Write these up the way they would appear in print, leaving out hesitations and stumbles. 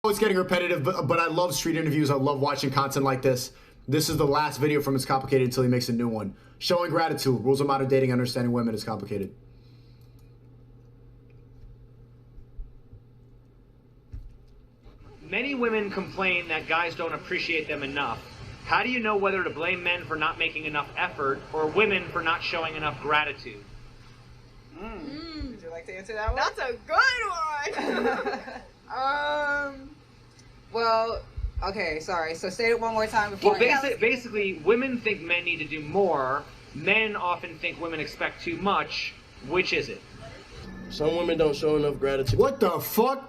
It's getting repetitive, but I love street interviews. I love watching content like this. This is the last video from It's Complicated until he makes a new one. Showing gratitude. Rules of modern dating, understanding women is complicated. Many women complain that guys don't appreciate them enough. How do you know whether to blame men for not making enough effort or women for not showing enough gratitude? Would you like to answer that one? That's a good one. Well, okay, sorry. So say it one more time before. Well, basically, women think men need to do more. Men often think women expect too much. Which is it? Some women don't show enough gratitude. What the fuck?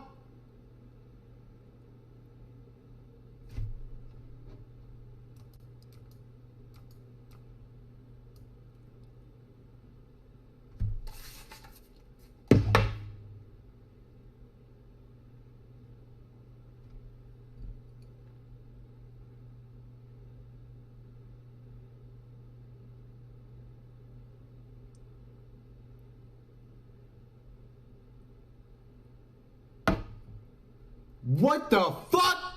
What the fuck?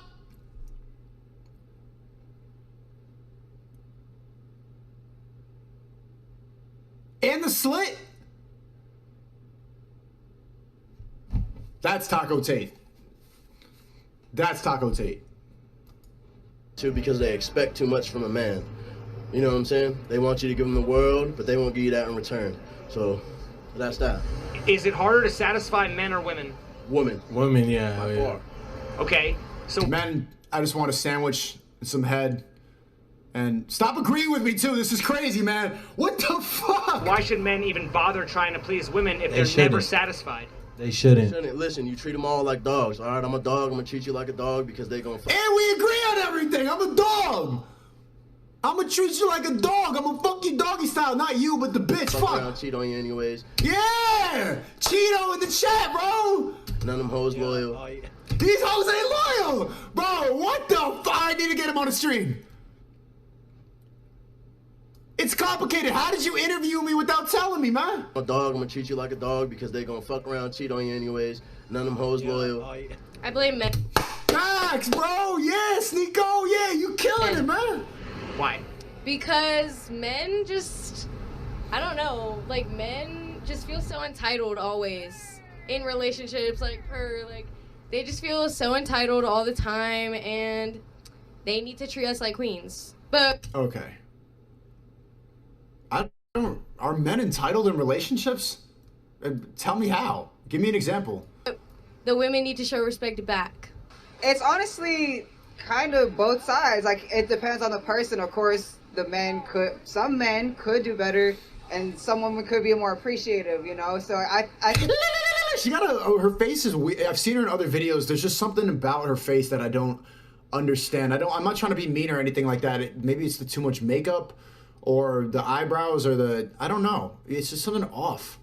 And the slit? That's Taco Tate. That's Taco Tate. Too, because they expect too much from a man. You know what I'm saying? They want you to give them the world, but they won't give you that in return. So that's that. Is it harder to satisfy men or women? Women. Women, yeah. By far. Okay, so Men, I just want a sandwich and some head. And stop agreeing with me too. This is crazy, man. What the fuck? why should men even bother trying to please women if They they're never shouldn't. satisfied? They shouldn't. Listen, you treat them all like dogs. All right, I'm a dog. I'm gonna treat you like a dog because they gonna. And we agree on everything. I'm a dog. I'm gonna treat you like a dog. I'm gonna fuck you doggy style. Not you, but the bitch. Fuck Fuck. around, cheat on you anyways. Yeah. Cheeto in the chat, bro. None of them hoes loyal. Oh, yeah. These hoes ain't loyal. Bro, what the fuck? I need to get him on the stream. It's complicated. How did you interview me without telling me, man? I'm a dog. I'm gonna treat you like a dog because they gonna fuck around, cheat on you anyways. None of them hoes loyal. Oh, yeah. I blame men. Facts, bro. Yeah, Sneako. Yeah, you killing it, man. Why? Because men just, I don't know, like men just feel so entitled always in relationships, like her, like they just feel so entitled all the time and they need to treat us like queens. But Okay. I don't. Are men entitled in relationships? Tell me how. Give me an example. the women need to show respect back. It's honestly kind of both sides. Like, it depends on the person. Of course, some men could do better, and some women could be more appreciative, you know? So I think... She got her face is weird. I've seen her in other videos. There's just something about her face that I don't understand. I'm not trying to be mean or anything like that. Maybe it's the too much makeup or the eyebrows or I don't know. It's just something off.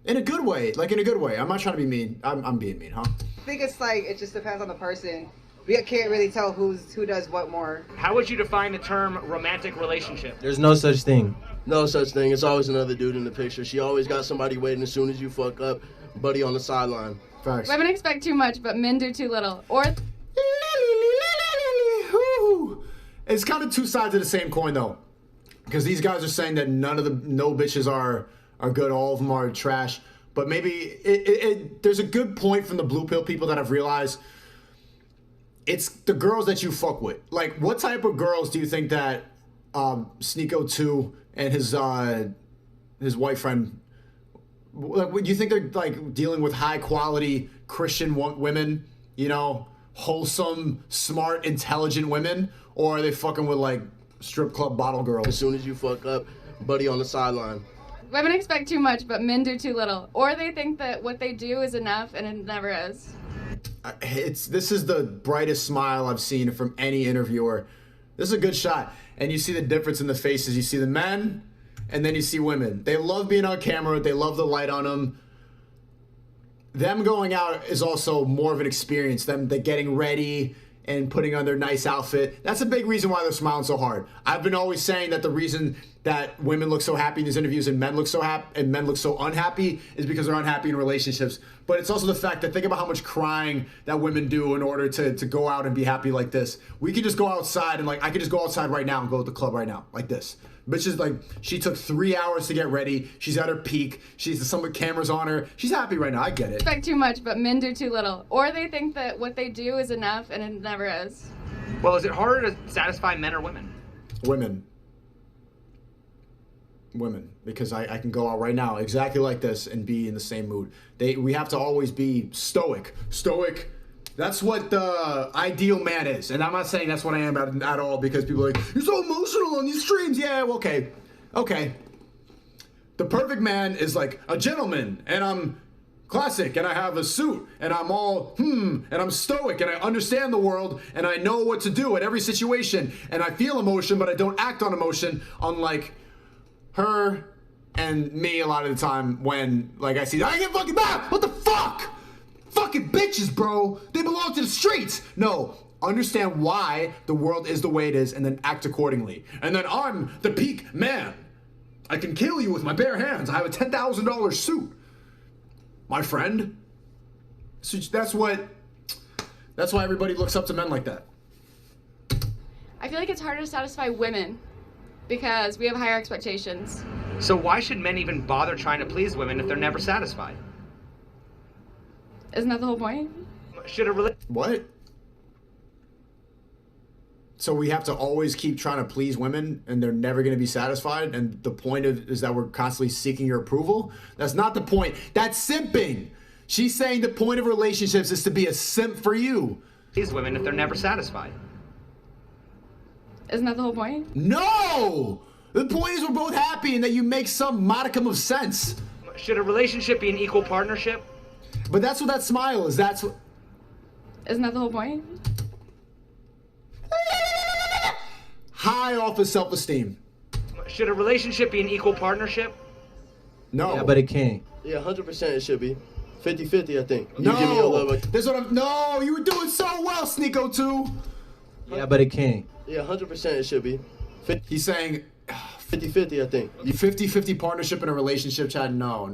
In a good way, like in a good way. I'm not trying to be mean. I'm being mean, huh? I think it's like, it just depends on the person. We can't really tell who does what more. How would you define the term romantic relationship? There's no such thing. No such thing. It's always another dude in the picture. She always got somebody waiting as soon as you fuck up. Buddy on the sideline. Facts. Women expect too much, but men do too little. Or it's kind of two sides of the same coin, though, because these guys are saying that no bitches are good, all of them are trash. But maybe there's a good point from the blue pill people that I've realized. It's the girls that you fuck with. Like, what type of girls do you think that Sneako 2 and his wife friend? Like, do you think they're like dealing with high quality Christian women, you know, wholesome, smart, intelligent women, or are they fucking with like strip club bottle girls? As soon as you fuck up, buddy on the sideline. women expect too much, but men do too little. Or they think that what they do is enough, and it never is. This is the brightest smile I've seen from any interviewer. This is a good shot, and you see the difference in the faces. You see the men, and then you see women. They love being on camera. They love the light on them. Them going out is also more of an experience. Them getting ready and putting on their nice outfit. That's a big reason why they're smiling so hard. I've been always saying that the reason that women look so happy in these interviews and men look so happy and men look so unhappy is because they're unhappy in relationships. But it's also the fact that think about how much crying that women do in order to go out and be happy like this. We could just go outside and like I could just go outside right now and go to the club right now like this. Bitch is like, she took 3 hours to get ready. She's at her peak. She's some with cameras on her. She's happy right now. I get it. Expect too much, but men do too little. Or they think that what they do is enough and it never is. Well, is it harder to satisfy men or women? Women, because I can go out right now exactly like this and be in the same mood. We have to always be stoic. That's what the ideal man is, and I'm not saying that's what I am at all, because people are like, you're so emotional on these streams. Yeah, well, okay. The perfect man is like a gentleman, and I'm classic, and I have a suit, and I'm all and I'm stoic, and I understand the world, and I know what to do at every situation, and I feel emotion, but I don't act on emotion, unlike her and me a lot of the time when, like, I see, I get fucking back! What the fuck? Fucking bitches, bro! They belong to the streets! No, understand why the world is the way it is and then act accordingly. And then I'm the peak man. I can kill you with my bare hands. I have a $10,000 suit. My friend. So that's why everybody looks up to men like that. I feel like it's harder to satisfy women because we have higher expectations. So why should men even bother trying to please women if they're never satisfied? Isn't that the whole point? Should a What? So we have to always keep trying to please women and they're never going to be satisfied, and the point is that we're constantly seeking your approval? That's not the point. That's simping. She's saying the point of relationships is to be a simp for you. Please women if they're never satisfied. Isn't that the whole point? No! The point is we're both happy and that you make some modicum of sense. Should a relationship be an equal partnership? But that's what that smile is. That's what... Isn't that the whole point? High off of self-esteem. Should a relationship be an equal partnership? No. Yeah, but it can't. Yeah, 100% it should be. 50-50, I think. You No. give me your love. That's what I'm... No, you were doing so well, Sneako, too. Yeah, but it can't. Yeah, 100% it should be. He's saying 50-50, I think. 50-50 partnership in a relationship, Chad. No.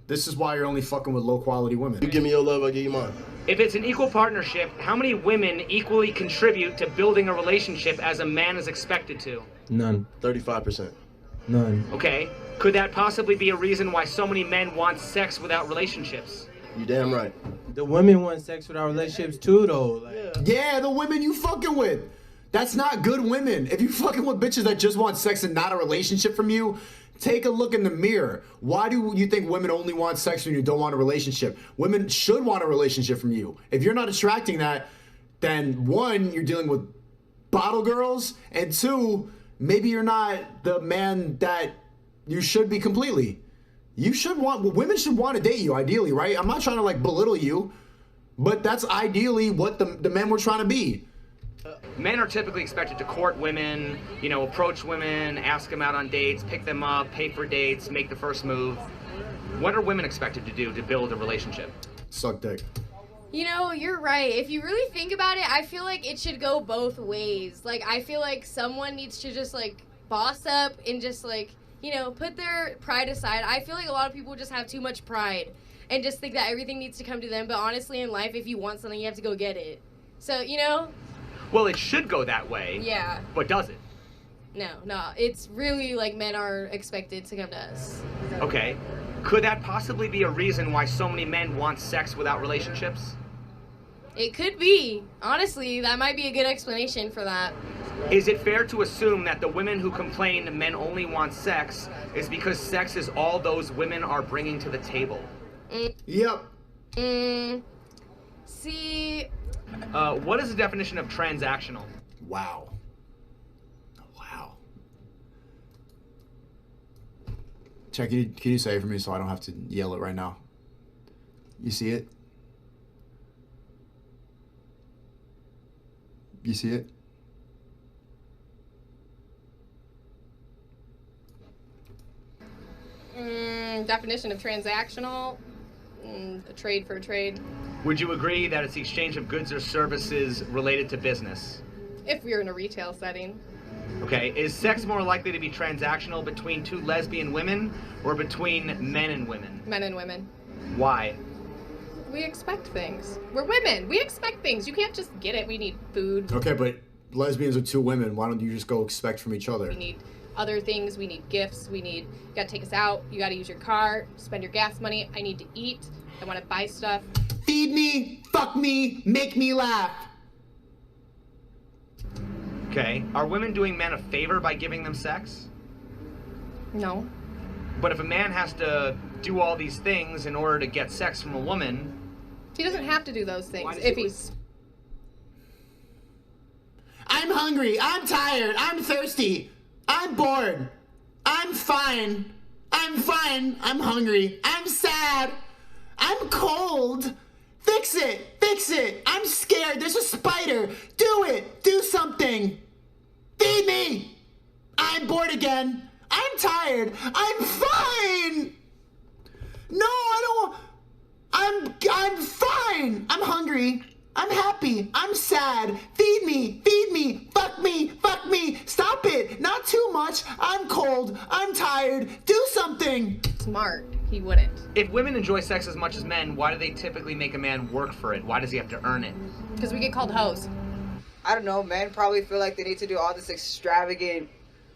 This is why you're only fucking with low-quality women. You give me your love, I give you mine. If it's an equal partnership, how many women equally contribute to building a relationship as a man is expected to? None. 35%. None. Okay. Could that possibly be a reason why so many men want sex without relationships? You damn right. The women want sex without relationships too, though. Like, Yeah, the women you fucking with. That's not good women. If you fucking with bitches that just want sex and not a relationship from you, take a look in the mirror. Why do you think women only want sex when you don't want a relationship? Women should want a relationship from you. If you're not attracting that, then one, you're dealing with bottle girls, and two, maybe you're not the man that you should be completely. Women should want to date you, ideally, right? I'm not trying to like belittle you, but that's ideally what the men we're trying to be. Men are typically expected to court women, approach women, ask them out on dates, pick them up, pay for dates, make the first move. What are women expected to do to build a relationship? Suck dick. You're right. If you really think about it, I feel like it should go both ways. Like, I feel like someone needs to just, like, boss up and just, like, put their pride aside. I feel like a lot of people just have too much pride and just think that everything needs to come to them. But honestly, in life, if you want something, you have to go get it. So, Well, it should go that way. Yeah. But does it? No. It's really like men are expected to come to us. Okay. Could that possibly be a reason why so many men want sex without relationships? It could be. Honestly, that might be a good explanation for that. Is it fair to assume that the women who complain men only want sex is because sex is all those women are bringing to the table? Yep. See... What is the definition of transactional? Wow. Check, can you say it for me so I don't have to yell it right now? You see it? You see it? Definition of transactional, a trade for a trade. Would you agree that it's the exchange of goods or services related to business? If we're in a retail setting. Okay, is sex more likely to be transactional between two lesbian women or between men and women? Men and women. Why? We expect things. We're women. We expect things. You can't just get it. We need food. Okay, but lesbians are two women. Why don't you just go expect from each other? We need other things. We need gifts. You gotta take us out. You gotta use your car, spend your gas money. I need to eat. I wanna buy stuff. Feed me, fuck me, make me laugh. Okay, are women doing men a favor by giving them sex? No. But if a man has to do all these things in order to get sex from a woman... He doesn't have to do those things if he's... I'm hungry, I'm tired, I'm thirsty, I'm bored, I'm fine, I'm hungry, I'm sad, I'm cold. Fix it, I'm scared, there's a spider, do it, do something. Feed me, I'm bored again, I'm tired, I'm fine. No, I don't, I'm fine, I'm hungry, I'm happy, I'm sad, feed me, fuck me, stop it, not too much, I'm cold, I'm tired, do something. Smart. He wouldn't. If women enjoy sex as much as men, why do they typically make a man work for it? Why does he have to earn it? Because we get called hoes. I don't know, men probably feel like they need to do all this extravagant,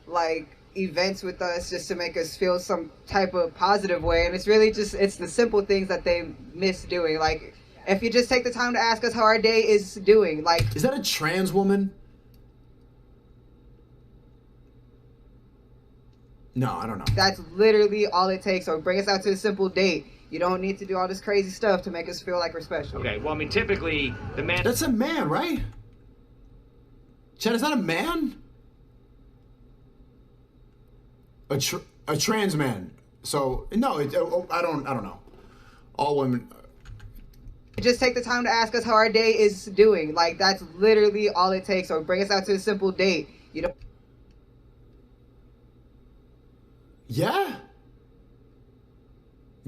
like, events with us just to make us feel some type of positive way, and it's really just, it's the simple things that they miss doing. Like, if you just take the time to ask us how our day is doing, like... Is that a trans woman? No, I don't know. That's literally all it takes, or bring us out to a simple date. You don't need to do all this crazy stuff to make us feel like we're special. Okay, well, I mean, typically, the man... That's a man, right? Chad, is that a man? A trans man. So, no, I don't know. All women... Just take the time to ask us how our day is doing. Like, that's literally all it takes, or bring us out to a simple date. You know. Yeah?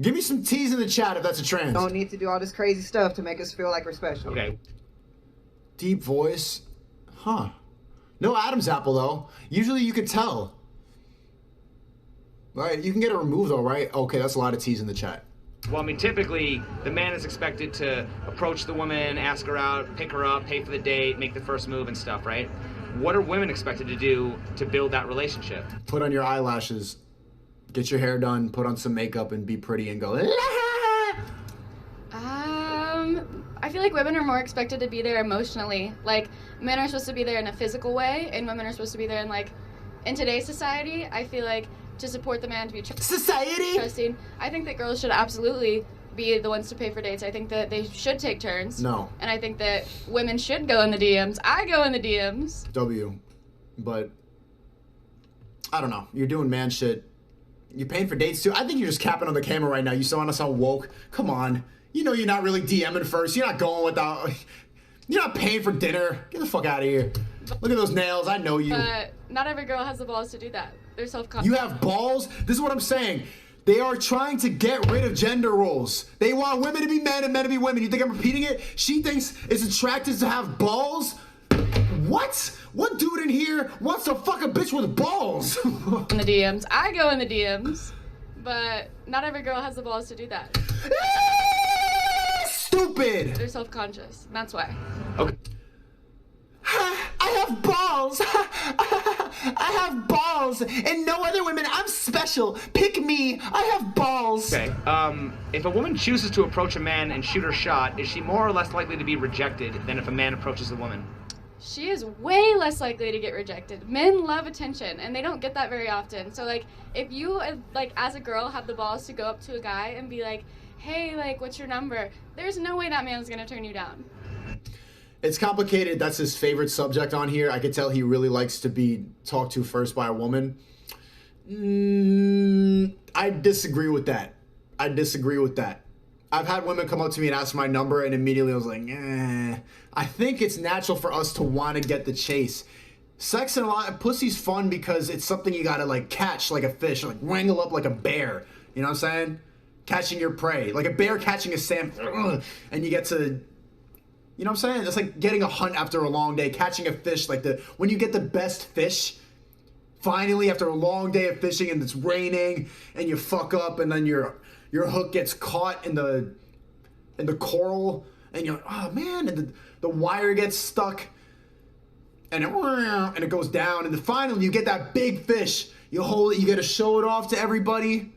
Give me some T's in the chat if that's a trans. Don't need to do all this crazy stuff to make us feel like we're special. Okay. Deep voice. Huh. No Adam's apple, though. Usually you could tell. Right, you can get it removed, though, right? Okay, that's a lot of T's in the chat. Well, I mean, typically, the man is expected to approach the woman, ask her out, pick her up, pay for the date, make the first move and stuff, right? What are women expected to do to build that relationship? Put on your eyelashes, get your hair done, put on some makeup, and be pretty and go, I feel like women are more expected to be there emotionally. Like, men are supposed to be there in a physical way, and women are supposed to be there in, like, in today's society, I feel like to support the man to be trusting. I think that girls should absolutely be the ones to pay for dates. I think that they should take turns. No. And I think that women should go in the DMs. I go in the DMs. But I don't know. You're doing man shit. You're paying for dates too. I think you're just capping on the camera right now. You still want to sound woke? Come on. You know you're not really DMing first. You're not going without. You're not paying for dinner. Get the fuck out of here. Look at those nails. I know you. Not every girl has the balls to do that. They're self-conscious. You have balls? This is what I'm saying. They are trying to get rid of gender roles. They want women to be men and men to be women. You think I'm repeating it? She thinks it's attractive to have balls? What? What dude in here wants to fuck a bitch with balls? In the DMs. I go in the DMs. But not every girl has the balls to do that. Stupid! They're self-conscious. That's why. Okay. I have balls. I have balls. And no other women. I'm special. Pick me. I have balls. Okay. If a woman chooses to approach a man and shoot her shot, is she more or less likely to be rejected than if a man approaches a woman? She is way less likely to get rejected. Men love attention, and they don't get that very often. So, like, if you, like, as a girl, have the balls to go up to a guy and be like, hey, like, what's your number? There's no way that man's gonna turn you down. It's complicated. That's his favorite subject on here. I could tell he really likes to be talked to first by a woman. I disagree with that. I've had women come up to me and ask my number, and immediately I was like, I think it's natural for us to want to get the chase. Sex and a lot of pussy's fun because it's something you gotta like catch like a fish, like wrangle up like a bear. You know what I'm saying? Catching your prey, like a bear catching a salmon, and you get to. You know what I'm saying? It's like getting a hunt after a long day, catching a fish. Like when you get the best fish, Finally, after a long day of fishing and it's raining and you fuck up and then your hook gets caught in the coral and you're like, oh man, and the wire gets stuck and it goes down, and then finally you get that big fish. You hold it, you gotta show it off to everybody.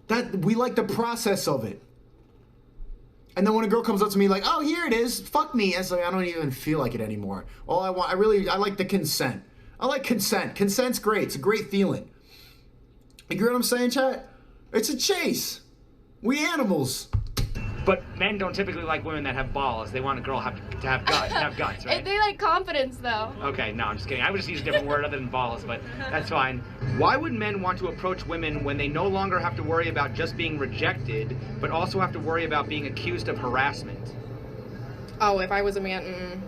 That we like the process of it. And then when a girl comes up to me like, oh, here it is, fuck me. It's like, I don't even feel like it anymore. All I want, I like the consent. I like consent. Consent's great. It's a great feeling. You get what I'm saying, chat? It's a chase. We animals. But men don't typically like women that have balls. They want a girl to have guts, right? They like confidence, though. Okay, no, I'm just kidding. I would just use a different word other than balls, but that's fine. Why would men want to approach women when they no longer have to worry about just being rejected, but also have to worry about being accused of harassment? Oh, if I was a man,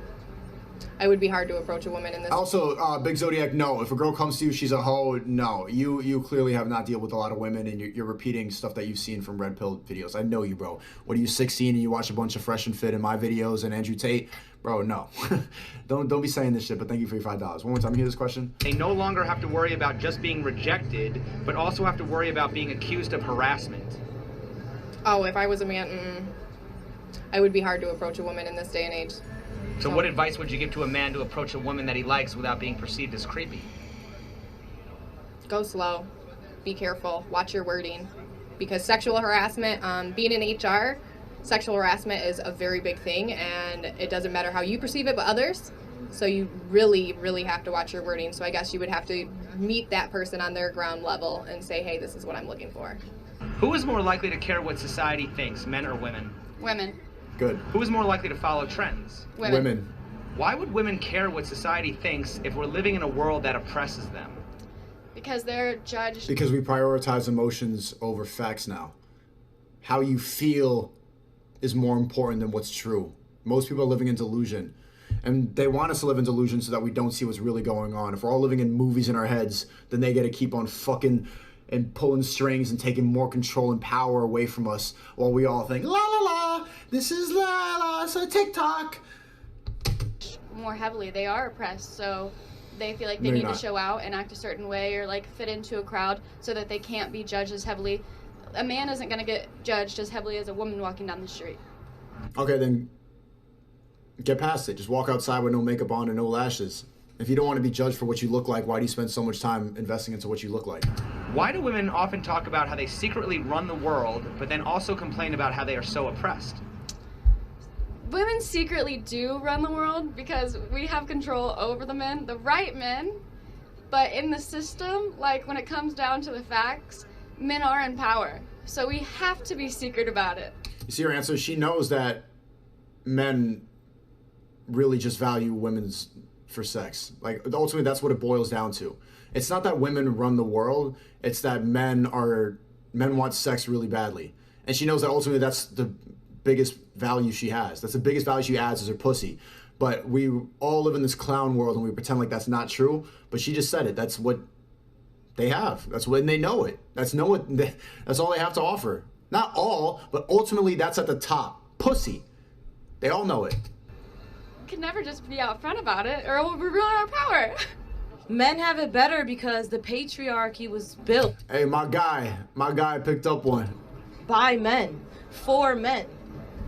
I would be hard to approach a woman in this. Also, Big Zodiac, no. If a girl comes to you, she's a hoe, no. You clearly have not dealt with a lot of women, and you're repeating stuff that you've seen from Red Pill videos. I know you, bro. What are you, 16 and you watch a bunch of Fresh and Fit in my videos and Andrew Tate? Bro, no. Don't be saying this shit, but thank you for your $5. One more time, hear this question? They no longer have to worry about just being rejected, but also have to worry about being accused of harassment. Oh, if I was a man, I would be hard to approach a woman in this day and age. So what advice would you give to a man to approach a woman that he likes without being perceived as creepy? Go slow. Be careful. Watch your wording. Because sexual harassment, being in HR, sexual harassment is a very big thing, and it doesn't matter how you perceive it, but others. So you really, really have to watch your wording. So I guess you would have to meet that person on their ground level and say, hey, this is what I'm looking for. Who is more likely to care what society thinks, men or women? Women. Good. Who is more likely to follow trends? Women. Why would women care what society thinks if we're living in a world that oppresses them? Because they're judged. Because we prioritize emotions over facts now. How you feel is more important than what's true. Most people are living in delusion. And they want us to live in delusion so that we don't see what's really going on. If we're all living in movies in our heads, then they got to keep on fucking and pulling strings and taking more control and power away from us while we all think, la la la, this is la la, it's a TikTok. More heavily. They are oppressed, so they feel like they need to show out and act a certain way or like fit into a crowd so that they can't be judged as heavily. A man isn't going to get judged as heavily as a woman walking down the street. Okay, then get past it. Just walk outside with no makeup on and no lashes. If you don't want to be judged for what you look like, why do you spend so much time investing into what you look like? Why do women often talk about how they secretly run the world, but then also complain about how they are so oppressed? Women secretly do run the world because we have control over the men, the right men, but in the system, like when it comes down to the facts, men are in power. So we have to be secret about it. You see her answer? She knows that men really just value women's for sex. Like, ultimately, that's what it boils down to. It's not that women run the world. It's that men want sex really badly. And she knows that ultimately that's the biggest value she has. That's the biggest value she adds is her pussy. But we all live in this clown world and we pretend like that's not true. But she just said it. That's what they have. That's when they know it. That's all they have to offer. Not all, but ultimately that's at the top. Pussy. They all know it. Can never just be out front about it or we'll ruin our power. Men have it better because the patriarchy was built. Hey, my guy picked up one. By men, for men.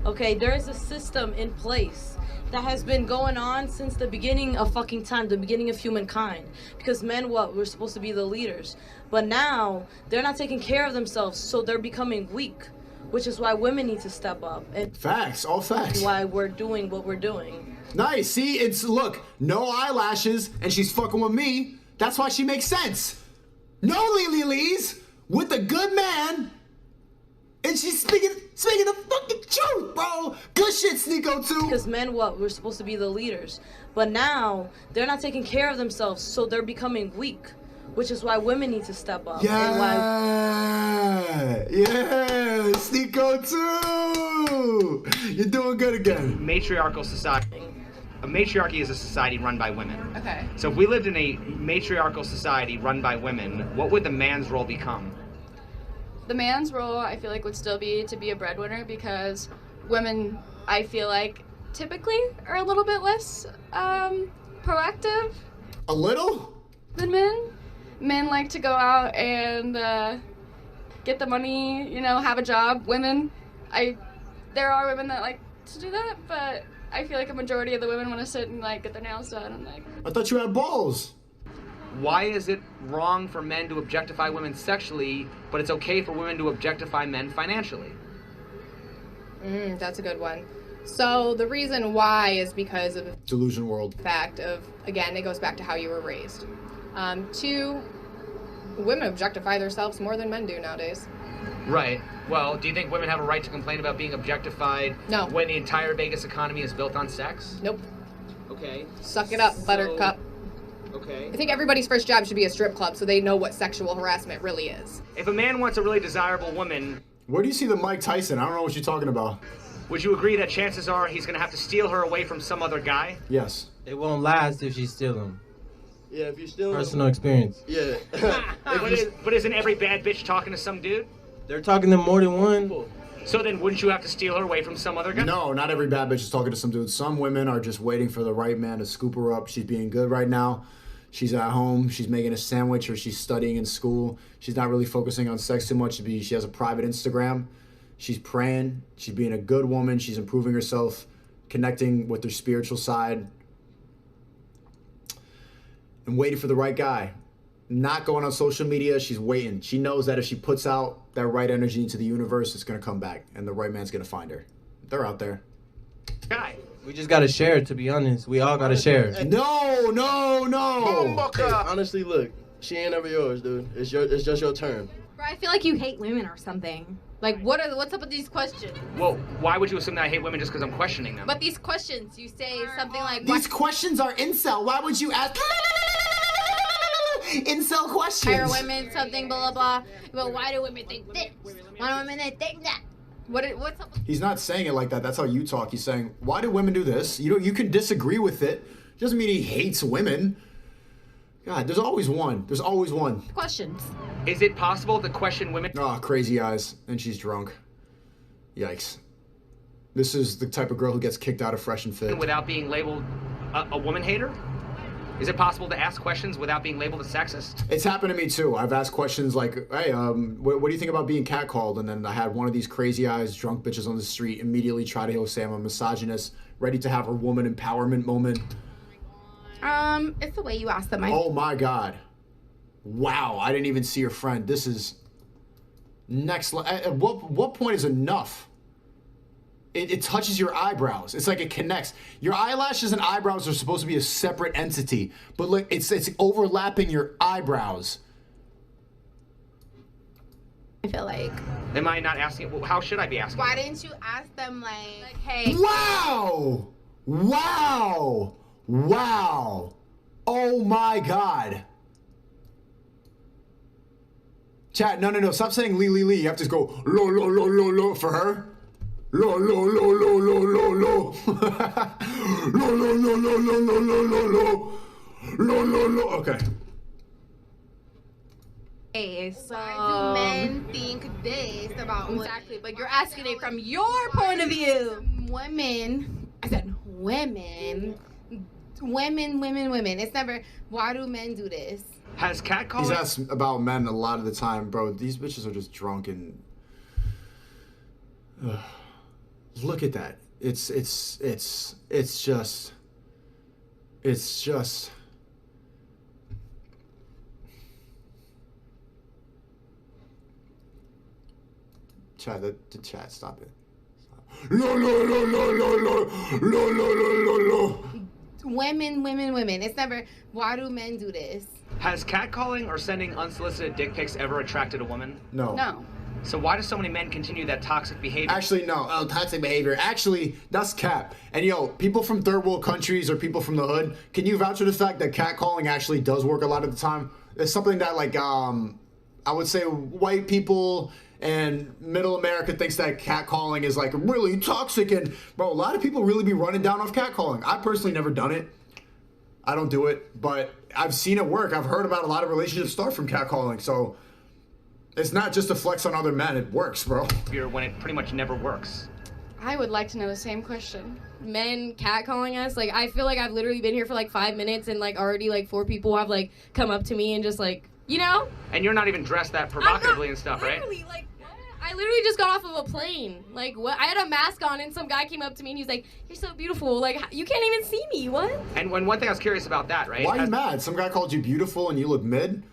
Okay, there is a system in place that has been going on since the beginning of fucking time, the beginning of humankind. Because men, we're supposed to be the leaders. But now, they're not taking care of themselves, so they're becoming weak. Which is why women need to step up. And facts, all facts. Why we're doing what we're doing. Nice, see, look, no eyelashes, and she's fucking with me. That's why she makes sense. No Lilies, with a good man, and she's speaking the fucking truth, bro. Good shit, Sneako, too. Because men, we're supposed to be the leaders. But now, they're not taking care of themselves, so they're becoming weak. Which is why women need to step up. Yeah, and yeah, Sneako too. You're doing good again. Matriarchal society. A matriarchy is a society run by women. Okay. So if we lived in a matriarchal society run by women, what would the man's role become? The man's role, I feel like, would still be to be a breadwinner because women, I feel like, typically are a little bit less proactive. A little? than men. Men like to go out and get the money, you know, have a job. Women, there are women that like to do that, but I feel like a majority of the women want to sit and like get their nails done and like. I thought you had balls. Why is it wrong for men to objectify women sexually, but it's okay for women to objectify men financially? That's a good one. So the reason why is because of the Delusion world. fact of, again, it goes back to how you were raised. Two, women objectify themselves more than men do nowadays. Right. Well, do you think women have a right to complain about being objectified No. when the entire Vegas economy is built on sex? Nope. Okay. Suck it up, buttercup. Okay. I think everybody's first job should be a strip club so they know what sexual harassment really is. If a man wants a really desirable woman, Where do you see the Mike Tyson? I don't know what you're talking about. would you agree that chances are he's going to have to steal her away from some other guy? Yes. It won't last if she steal them. Yeah, if you still Personal experience. Yeah. But isn't every bad bitch talking to some dude? They're talking to more than one. So then wouldn't you have to steal her away from some other guy? No, not every bad bitch is talking to some dude. Some women are just waiting for the right man to scoop her up. She's being good right now. She's at home. She's making a sandwich or she's studying in school. She's not really focusing on sex too much. She has a private Instagram. She's praying. She's being a good woman. She's improving herself, connecting with her spiritual side, and waiting for the right guy. Not going on social media. She's waiting. She knows that if she puts out that right energy into the universe, it's going to come back, and the right man's going to find her. They're out there. Guy. We just gotta share, to be honest. We all gotta share. No. Hey, honestly, look, she ain't ever yours, dude. It's just your turn. Bro, I feel like you hate women or something. Like, what's up with these questions? Well, why would you assume that I hate women just because I'm questioning them? But these questions, you say something like, These questions are incel. Why would you ask incel questions? hire women, something, blah, blah, blah. But why do women think this? Why do women think that? What's up with He's not saying it like that. That's how you talk. He's saying, why do women do this? You can disagree with it. Doesn't mean he hates women. God, there's always one. There's always one. questions? Is it possible to question women Oh, crazy eyes. And she's drunk. Yikes. This is the type of girl who gets kicked out of Fresh and Fit. without being labeled a woman hater? Is it possible to ask questions without being labeled a sexist? It's happened to me too. I've asked questions like, hey, what do you think about being catcalled? And then I had one of these crazy eyes, drunk bitches on the street immediately try to say I'm a misogynist, ready to have her woman empowerment moment. It's the way you ask them. Oh my God. Wow, I didn't even see your friend. This is next level. At what point is enough? It touches your eyebrows. It's like it connects. Your eyelashes and eyebrows are supposed to be a separate entity, but like it's overlapping your eyebrows. I feel like. Am I not asking? Well, how should I be asking? Why didn't you ask them like hey? Wow! Wow! Wow! Oh my God! Chat, no. Stop saying Lee. You have to go lo for her. Lo. Lo. Lo. Okay. Hey, so why do men think this about exactly? But you're asking it from your point of view. Women. I said women. Women. It's never. Why do men do this? Has catcalling? He's asked about men a lot of the time, bro. These bitches are just drunk and. Look at that. It's just. Chat, the chat, stop it. Lo. Women. It's never. Why do men do this? Has catcalling or sending unsolicited dick pics ever attracted a woman? No. So why do so many men continue that toxic behavior? Actually, no. Toxic behavior. Actually, that's cap. And yo, people from third world countries or people from the hood, can you vouch for the fact that catcalling actually does work a lot of the time? It's something that like I would say white people and middle America thinks that catcalling is like really toxic, and bro, a lot of people really be running down off catcalling. I personally never done it. I don't do it, but I've seen it work. I've heard about a lot of relationships start from catcalling, so it's not just a flex on other men. It works, bro. When it pretty much never works. I would like to know the same question. Men catcalling us, like, I feel like I've literally been here for like 5 minutes and like already like 4 people have like come up to me and just like, you know? And you're not even dressed that provocatively and stuff, right? Literally, like, what? I literally just got off of a plane. Like, what? I had a mask on and some guy came up to me and he's like, "You're so beautiful. Like, you can't even see me. What?" And one thing I was curious about that, right? Why are you mad? Some guy called you beautiful and you look mid?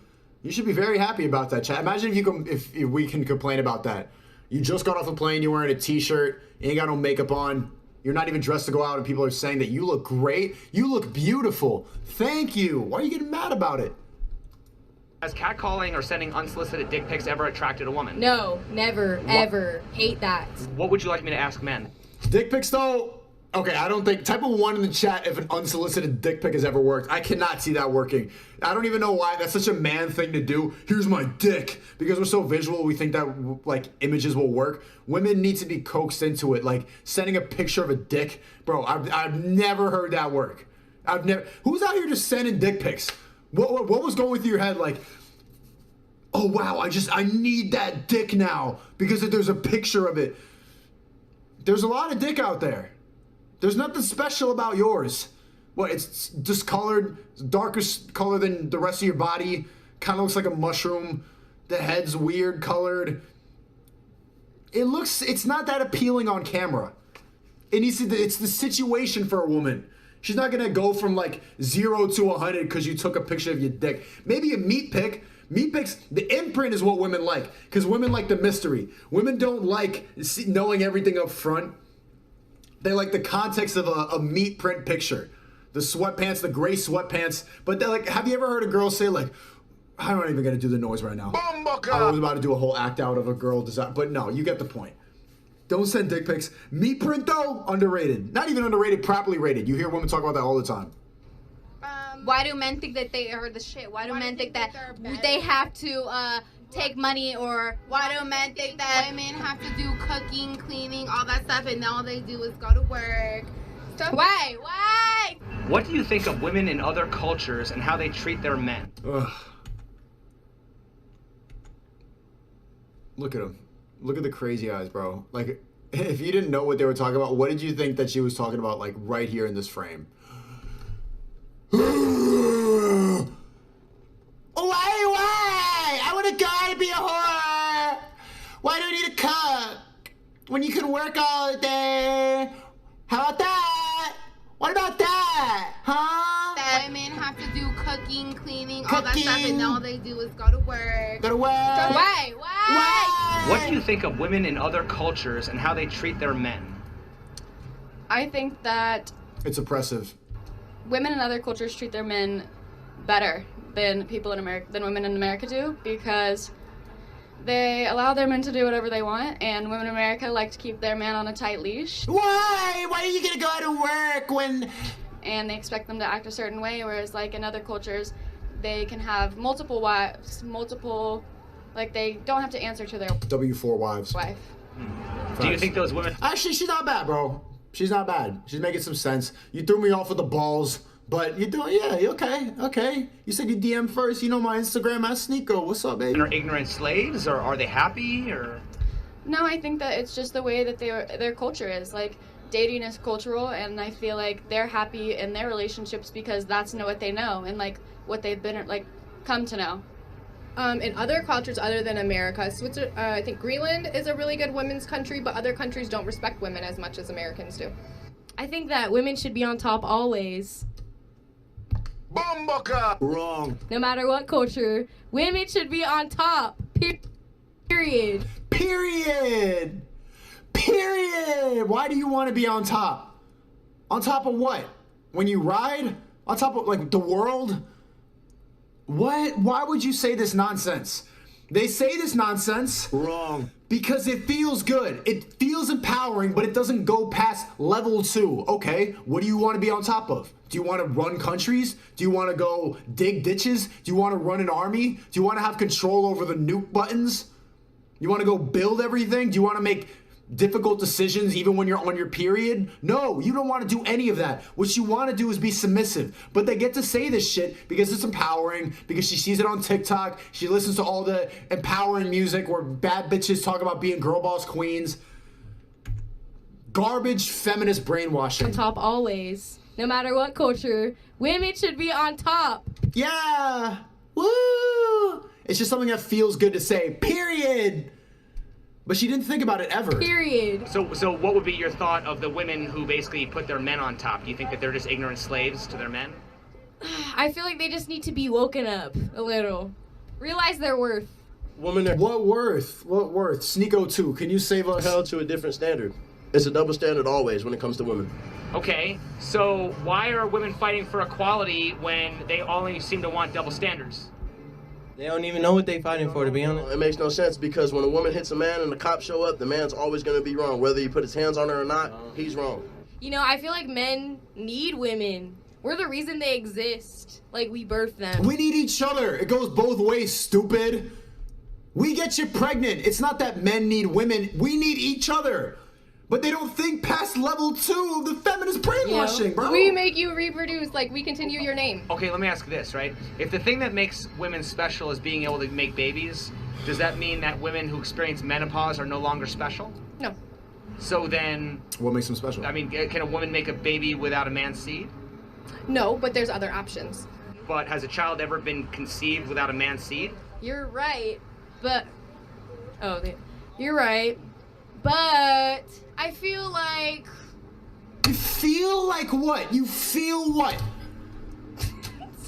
You should be very happy about that, chat. Imagine if we can complain about that. You just got off a plane, you're wearing a t-shirt, you ain't got no makeup on, you're not even dressed to go out, and people are saying that you look great, you look beautiful. Thank you. Why are you getting mad about it? Has catcalling or sending unsolicited dick pics ever attracted a woman? No, never, ever. Hate that. What would you like me to ask men? Dick pics though, okay, I don't think, type of 1 in the chat if an unsolicited dick pic has ever worked. I cannot see that working. I don't even know why. That's such a man thing to do. Here's my dick. Because we're so visual, we think that like images will work. Women need to be coaxed into it. Like sending a picture of a dick. Bro, I've never heard that work. Who's out here just sending dick pics? What was going through your head like, oh wow, I need that dick now because there's a picture of it. There's a lot of dick out there. There's nothing special about yours. What, it's discolored, darker color than the rest of your body, kind of looks like a mushroom, the head's weird colored. It's not that appealing on camera. It's the situation for a woman. She's not gonna go from like 0 to 100 because you took a picture of your dick. Maybe a meat pic. Meat pics, the imprint is what women like, because women like the mystery. Women don't like knowing everything up front. They like the context of a meat print picture. The sweatpants, the gray sweatpants. But they're like, have you ever heard a girl say like, I'm not even gonna do the noise right now. I was about to do a whole act out of a girl design, but no, you get the point. Don't send dick pics. Meat print though, underrated. Not even underrated, properly rated. You hear women talk about that all the time. Why do men think that they are the shit? Why do men think that they have to take money, or why do men think that women have to do cooking, cleaning, all that stuff, and all they do is go to work? So why? What do you think of women in other cultures and how they treat their men? Ugh. Look at him. Look at the crazy eyes, bro. Like, if you didn't know what they were talking about, what did you think that she was talking about, like, right here in this frame? Why? I want to go and be a whore. Why do I need to cook when you can work all day? How about that? What about that? Huh? That women have to do cooking, cleaning, all that stuff, and all they do is go to work. Go to work. So why? What do you think of women in other cultures and how they treat their men? I think that It's oppressive. women in other cultures treat their men better than women in America do, because they allow their men to do whatever they want, and women in America like to keep their man on a tight leash. Why? Why are you gonna go out to work when? And they expect them to act a certain way, whereas like in other cultures, they can have multiple wives, like they don't have to answer to their W4 wives. wife. Do you think those women... Actually, she's not bad, bro. She's not bad. She's making some sense. You threw me off with the balls, but you do, yeah, you okay. You said you DM first. You know my Instagram at Sneako. What's up, baby? Are ignorant slaves, or are they happy, or... No, I think that it's just the way that their culture is. Like, dating is cultural, and I feel like they're happy in their relationships because that's what they know and like what they've been like come to know. In other cultures other than America, I think Greenland is a really good women's country, but other countries don't respect women as much as Americans do. I think that women should be on top always. Wrong. No matter what culture, women should be on top. Period. Period. Why do you want to be on top? On top of what? When you ride? On top of like the world? What? Why would you say this nonsense? They say this nonsense. Wrong. Because it feels good. It feels empowering, but it doesn't go past level 2. Okay, what do you want to be on top of? Do you want to run countries? Do you want to go dig ditches? Do you want to run an army? Do you want to have control over the nuke buttons? You want to go build everything? Do you want to make difficult decisions even when you're on your period? No, you don't want to do any of that. What you want to do is be submissive. But they get to say this shit because it's empowering, because she sees it on TikTok. She listens to all the empowering music where bad bitches talk about being girl boss queens. garbage feminist brainwashing. On top always. No matter what culture, women should be on top. Yeah. Woo. It's just something that feels good to say. Period. But she didn't think about it ever. Period. So what would be your thought of the women who basically put their men on top? Do you think that they're just ignorant slaves to their men? I feel like they just need to be woken up a little. Realize their worth. Women are What worth? What worth? Sneako 2, can you save us? held to a different standard. It's a double standard always when it comes to women. Okay, so why are women fighting for equality when they only seem to want double standards? They don't even know what they fighting for, to be honest. It makes no sense because when a woman hits a man and the cops show up, the man's always going to be wrong. Whether he put his hands on her or not, he's wrong. You know, I feel like men need women. We're the reason they exist. Like, we birthed them. We need each other. It goes both ways, stupid. We get you pregnant. It's not that men need women. We need each other. But they don't think past level 2 of the feminist brainwashing, bro. We make you reproduce, like we continue your name. Okay, let me ask this, right? If the thing that makes women special is being able to make babies, does that mean that women who experience menopause are no longer special? No. So then, What makes them special? I mean, can a woman make a baby without a man's seed? No, but there's other options. But has a child ever been conceived without a man's seed? You're right, but... You're right, but I feel like... You feel like what? You feel what?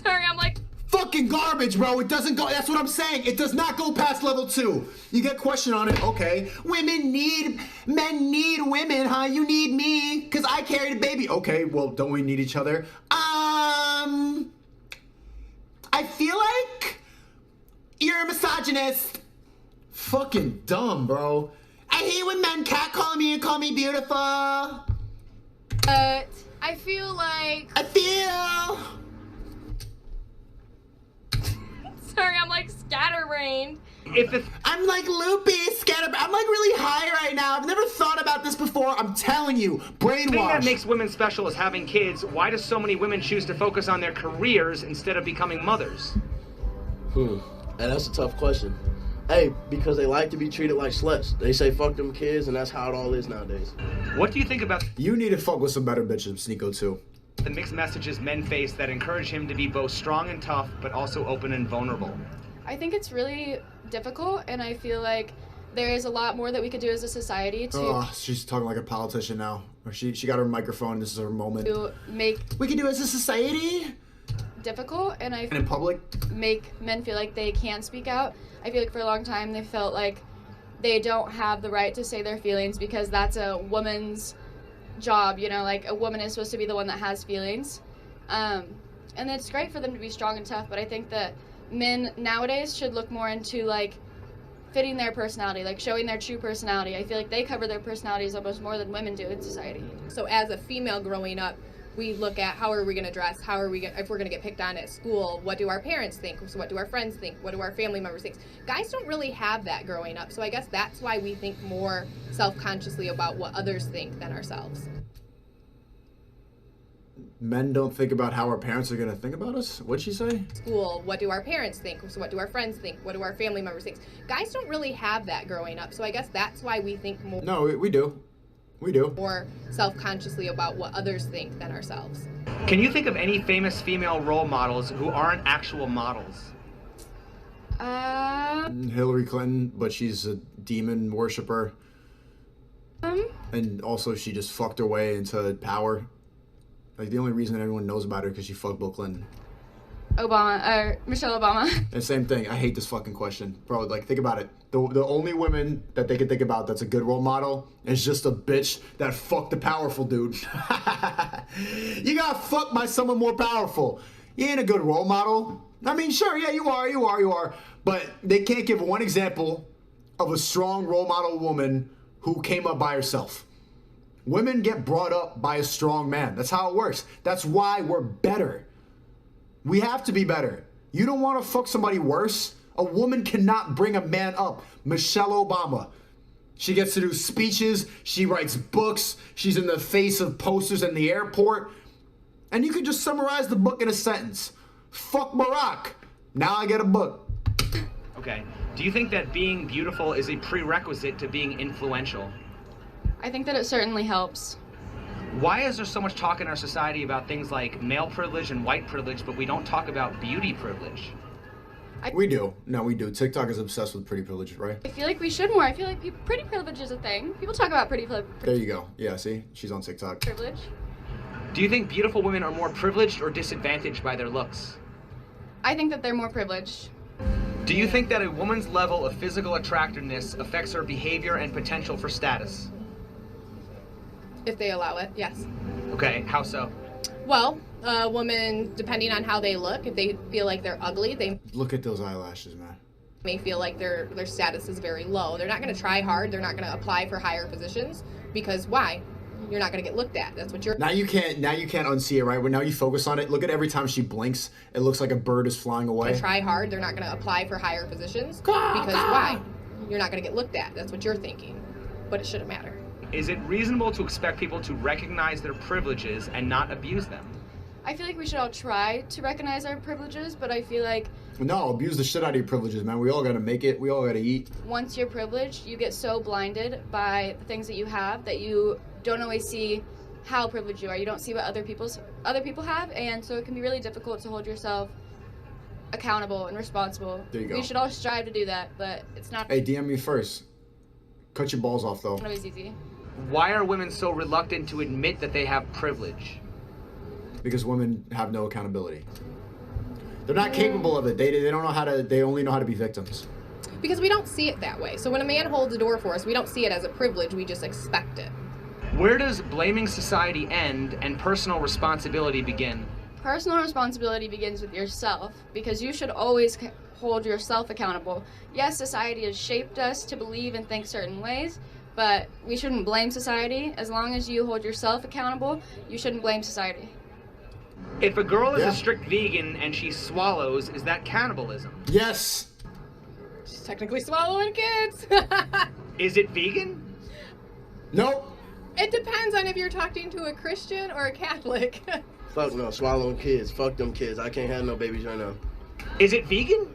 Sorry, I'm like... Fucking garbage, bro. It doesn't go. That's what I'm saying. It does not go past level 2. You get questioned on it. Okay. Men need women, huh? You need me because I carried a baby. Okay. Well, don't we need each other? I feel like you're a misogynist. Fucking dumb, bro. I hate when men catcall me and call me beautiful. But I feel like... Sorry, I'm like scatterbrained. I'm like loopy, scattered. I'm like really high right now. I've never thought about this before. I'm telling you, The thing that brainwash. makes women special is having kids. Why do so many women choose to focus on their careers instead of becoming mothers? And that's a tough question. Hey, because they like to be treated like sluts. They say fuck them kids, and that's how it all is nowadays. What do you think about You need to fuck with some better bitches, Sneako 2. the mixed messages men face that encourage him to be both strong and tough, but also open and vulnerable? I think it's really difficult, and I feel like there is a lot more that we could do as a society to Oh, she's talking like a politician now. Or she got her microphone. This is her moment. make We can do it as a society difficult, and and in public. make men feel like they can speak out. I feel like for a long time they felt like they don't have the right to say their feelings because that's a woman's job, you know, like a woman is supposed to be the one that has feelings. And it's great for them to be strong and tough, but I think that men nowadays should look more into like fitting their personality, like showing their true personality. I feel like they cover their personalities almost more than women do in society. So as a female growing up, we look at how are we going to dress, if we're going to get picked on at school, what do our parents think, so what do our friends think, what do our family members think. Guys don't really have that growing up, so I guess that's why we think more self-consciously about what others think than ourselves. Men don't think about how our parents are gonna think about us? What'd she say? School, what do our parents think, so what do our friends think, what do our family members think. Guys don't really have that growing up, so I guess that's why we think more. No, we do. We do. More self-consciously about what others think than ourselves. Can you think of any famous female role models who aren't actual models? Hillary Clinton, but she's a demon worshiper. And also she just fucked her way into power. Like the only reason everyone knows about her because she fucked Bill Clinton. Michelle Obama. And same thing. I hate this fucking question, bro. Like, think about it. The only women that they can think about that's a good role model is just a bitch that fucked the powerful dude. You got fucked by someone more powerful. You ain't a good role model. I mean, sure, yeah, you are. But they can't give one example of a strong role model woman who came up by herself. Women get brought up by a strong man. That's how it works. That's why we're better. We have to be better. You don't want to fuck somebody worse? A woman cannot bring a man up. Michelle Obama. She gets to do speeches. She writes books. She's in the face of posters in the airport. And you could just summarize the book in a sentence. Fuck Barack. Now I get a book. Okay. Do you think that being beautiful is a prerequisite to being influential? I think that it certainly helps. Why is there so much talk in our society about things like male privilege and white privilege, but we don't talk about beauty privilege? We do. No, we do. TikTok is obsessed with pretty privilege, right? I feel like we should more. I feel like pretty privilege is a thing. People talk about pretty There you go. Yeah, see? She's on TikTok. privilege. Do you think beautiful women are more privileged or disadvantaged by their looks? I think that they're more privileged. Do you think that a woman's level of physical attractiveness affects her behavior and potential for status? If they allow it, yes. Okay, how so? Well, a woman, depending on how they look, if they feel like they're ugly, they Look at those eyelashes, man. may feel like their status is very low. They're not going to try hard. They're not going to apply for higher positions because why? You're not going to get looked at. That's what you're. Now you can't unsee it, right? When now you focus on it, look at every time she blinks, it looks like a bird is flying away. Try hard. They're not going to apply for higher positions because why? You're not going to get looked at. That's what you're thinking. But it shouldn't matter. Is it reasonable to expect people to recognize their privileges and not abuse them? I feel like we should all try to recognize our privileges, but I feel like No, abuse the shit out of your privileges, man. We all gotta make it. We all gotta eat. once you're privileged, you get so blinded by the things that you have that you don't always see how privileged you are. You don't see what other people have, and so it can be really difficult to hold yourself accountable and responsible. There you go. We should all strive to do that, but it's not Hey, DM me first. Cut your balls off, though. always easy. Why are women so reluctant to admit that they have privilege? Because women have no accountability. They're not capable of it. They don't know how to. They only know how to be victims. Because we don't see it that way. So when a man holds a door for us, we don't see it as a privilege. We just expect it. Where does blaming society end and personal responsibility begin? Personal responsibility begins with yourself because you should always hold yourself accountable. Yes, society has shaped us to believe and think certain ways, but we shouldn't blame society. As long as you hold yourself accountable, you shouldn't blame society. If a girl is Yeah. a strict vegan and she swallows, is that cannibalism? Yes. She's technically swallowing kids. Is it vegan? Nope. It depends on if you're talking to a Christian or a Catholic. Fuck no, swallowing kids. Fuck them kids. I can't have no babies right now. Is it vegan?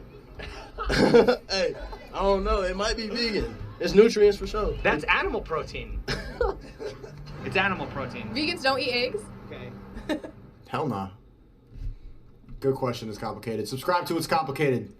Hey, I don't know. It might be vegan. It's nutrients for sure. That's animal protein. It's animal protein. Vegans don't eat eggs. Okay. Hell nah. Good question. It's complicated. Subscribe to It's Complicated.